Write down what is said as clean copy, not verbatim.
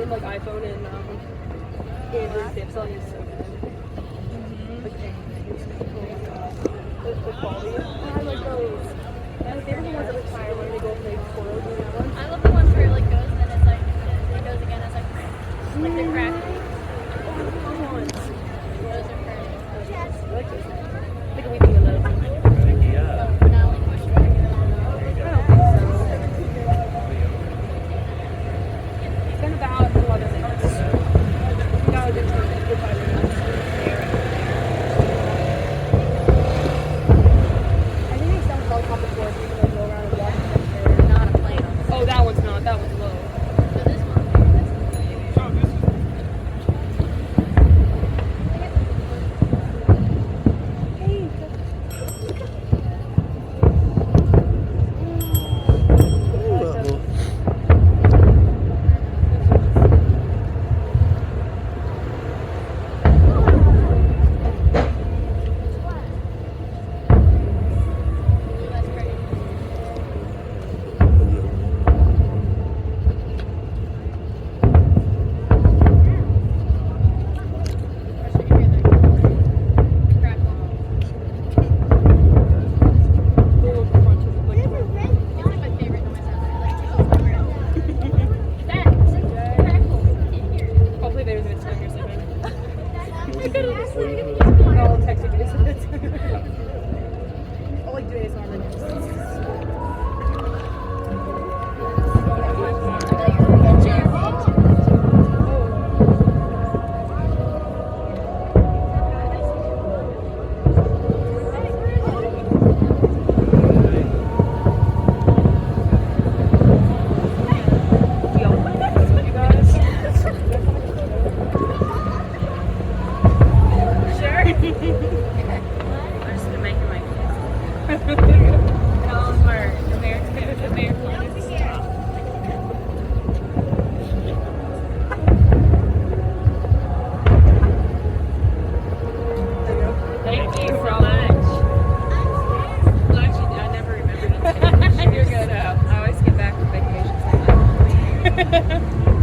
same like iPhone and Android Samsung is so good. Like, the quality. I like those. My favorite ones that retire when they go play photos and that one. I love the ones where it like goes and then it's like it goes again. It's like they're crackling. Those are perfect. I like those. Like a weeping willow. Oh, now like bush dragon. It's been about 11 minutes. Now it's good 5 minutes. I think I sound helicopter before so you can like go around and watch them. They're not a plane. Oh, that one's not. That one's low. So this one, that's pretty. Or should you hear the crackle? Little crunch of like It's like my favorite noise ever. Like tickles my brain. That crackle. You can't hear it. hopefully there's a time you're sleeping. Oh, I'll text you guys. I'll like do ASMR videos. Yo, you guys. Sure. I'm just making my and all of our American Thank you so much. Well, actually, I never remember. You're good. I always get back from vacation.